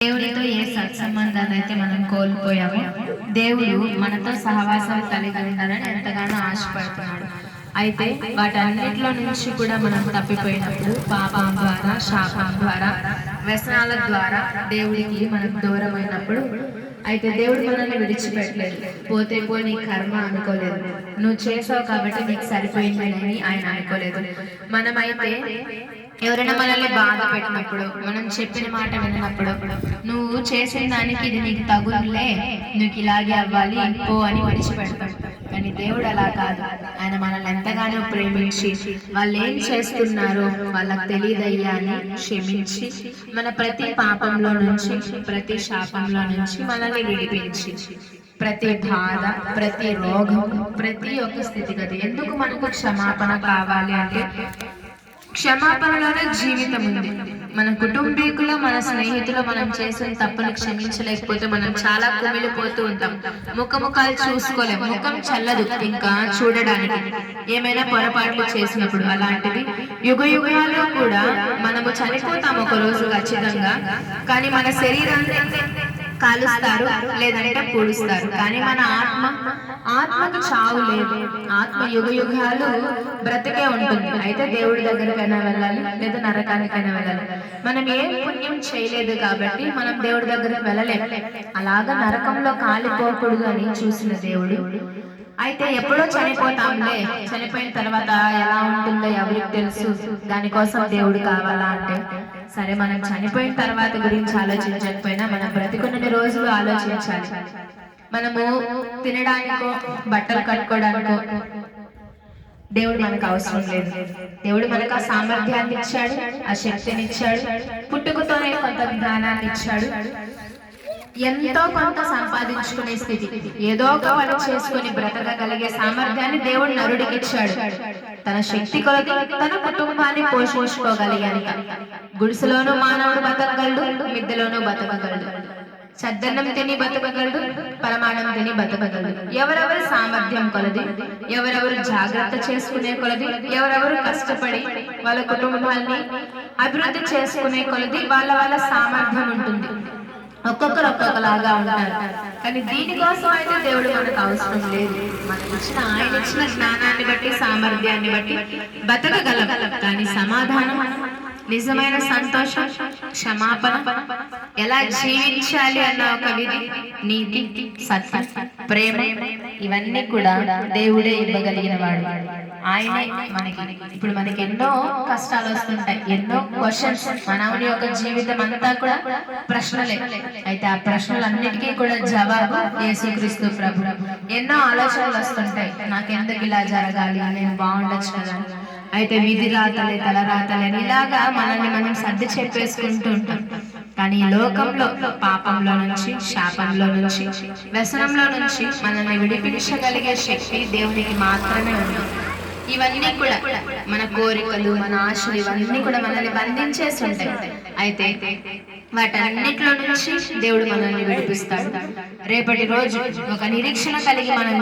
దేవుడితో ఏ సత్సంబంధాన్ని అయితే మనం కోల్పోయామో దేవుడు మనతో సహవాసం కలిగి ఉండాలని ఎంతగానో ఆశపడుతున్నాడు. అయితే వాటన్నిటిలో నుంచి కూడా మనం తప్పిపోయినప్పుడు పాపం ద్వారా, శాపం ద్వారా, వ్యసనాల ద్వారా దేవుడికి మనం దూరమైనప్పుడు అయితే దేవుడు మనల్ని విడిచిపెట్టలేదు. పోతే పోనీ కర్మ అనుకోలేదు. నువ్వు చేసావు కాబట్టి నీకు సరిపోయిందని ఆయన అనుకోలేదు. మనమైతే ఎవరైనా మనల్ని బాధ పెట్టినప్పుడు, మనం చెప్పిన మాట వినప్పుడు, నువ్వు చేసిన దానికి ఇది నీకు తగులే, నువ్వు ఇలాగే అవ్వాలి పో అని విడిచిపెడతాడు. కానీ దేవుడు అలా కాదు. ఆయన మనల్ని ఎంతగానో ప్రేమించి వాళ్ళు ఏం చేస్తున్నారో వాళ్ళకి తెలియదయ్యా అని క్షమించి మన ప్రతి పాపంలో నుంచి, ప్రతి శాపంలో నుంచి మనల్ని విడిపించి ప్రతి బాధ, ప్రతి రోగం, ప్రతి ఒక్క స్థితిగతి ఎందుకు మనకు క్షమాపణ కావాలి అంటే క్షమాపణలోనే జీవితం ఉంది. మన కుటుంబీకులు, మన స్నేహితులు మనం చేసిన తప్పులు క్షమించలేకపోతే మనం చాలా కుమిలిపోతూ ఉంటాం. ముఖముఖాలు చూసుకోలేం, ముఖం చల్లదు ఇంకా చూడడానికి ఏమైనా పొరపాట్లు చేసినప్పుడు. అలాంటిది యుగ యుగాలు కూడా మనము చనిపోతాం ఒక రోజు ఖచ్చితంగా. కానీ మన శరీరాన్ని కాలుస్తారు, లేదంటే పూడుస్తారు. కానీ మన ఆత్మకు చావు లేదు. ఆత్మ యుగ యుగాలు బ్రతికే ఉంటుంది. అయితే దేవుడి దగ్గరకైనా వెళ్ళాలి, లేదా నరకానికైనా వెళ్ళాలి. మనం ఏం పుణ్యం చేయలేదు కాబట్టి మనం దేవుడి దగ్గరకు వెళ్ళలేము. అలాగా నరకంలో కాలిపోకూడదు అని చూసిన దేవుడు అయితే ఎప్పుడో చనిపోతాంలే, చనిపోయిన తర్వాత ఎలా ఉంటుందో ఎవరికి తెలుసు, దానికోసం దేవుడు కావాలా అంటే సరే మనం చనిపోయిన తర్వాత గురించి ఆలోచించకపోయినా మనం బ్రతికున్న రోజులు ఆలోచించాలి. మనము తినడానికో బట్టలు కట్టుకోవడానికో దేవుడు మనకు అవసరం లేదు. దేవుడు మనకు ఆ సామర్థ్యాన్ని ఇచ్చాడు, ఆ శక్తిని ఇచ్చాడు, పుట్టుకతోనే కొంత జ్ఞానాన్ని ఇచ్చాడు, ఎంతో కొంత సంపాదించుకునే స్థితి, ఏదో ఒక పని చేసుకుని బ్రతకగలిగే సామర్థ్యాన్ని దేవుడు నరుడికి ఇచ్చాడు. తన శక్తి కొలది తన కుటుంబాన్ని పోషించుకోగలిగాను. గుడిసెలోనూ మానవుడు బతకగలడు, మిద్దెలోనూ బతకగలడు, చద్దన్నం తిని బతకగలడు, పరమాణం తిని బతకగలడు. ఎవరెవరు సామర్థ్యం కొలది, ఎవరెవరు జాగ్రత్త చేసుకునే కొలది, ఎవరెవరు కష్టపడి వాళ్ళ కుటుంబాన్ని అభివృద్ధి చేసుకునే కొలది వాళ్ళ వాళ్ళ సామర్థ్యం ఉంటుంది. ఒక్కొక్కరు ఒక్కొక్కలాగా ఉంటారు. కానీ దీనికోసం అయితే దేవుడు మనకు అవసరం లేదు. మనకి ఇచ్చిన ఆయన ఇచ్చిన జ్ఞానాన్ని బట్టి, సామర్థ్యాన్ని బట్టి బతకగలం. కానీ సమాధానం, నిజమైన సంతోషం, క్షమాపణ, ఎలా జీవించాలి అన్న ఒక విధి, నీతి, సత్యం, ప్రేమ, ఇవన్నీ కూడా దేవుడే ఇవ్వగలిగిన వాడు. ఆయనే మనకి ఇప్పుడు మనకి ఎన్నో కష్టాలు వస్తుంటాయి, ఎన్నో క్వశ్చన్స్. మానవుని యొక్క జీవితం అంతా కూడా ప్రశ్నలే. అయితే ఆ ప్రశ్నలన్నిటికీ కూడా జవాబు యేసుక్రీస్తు ప్రభు. ఎన్నో ఆలోచనలు వస్తుంటాయి, నాకెందుకు ఇలా జరగాలి, నేను బాగుండొచ్చు కదా. అయితే విధి రాతలే, తల రాతలే అని ఇలాగా మనల్ని మనం సర్ది చెప్పేసుకుంటూ ఉంటాం. కానీ ఈ లోకంలో పాపంలో నుంచి, శాపంలో నుంచి, వ్యసనంలో నుంచి మనల్ని విడిపించగలిగే శక్తి దేవునికి మాత్రమే ఉంది. ఇవన్నీ కూడా మన కోరికలు, మన ఆశలు, ఇవన్నీ కూడా మనల్ని బంధించేసి ఉంటాయి. అయితే వాటన్నిటిలో నుంచి దేవుడు మనల్ని విడిపిస్తాడు. రేపటి రోజు ఒక నిరీక్షణ కలిగి మనం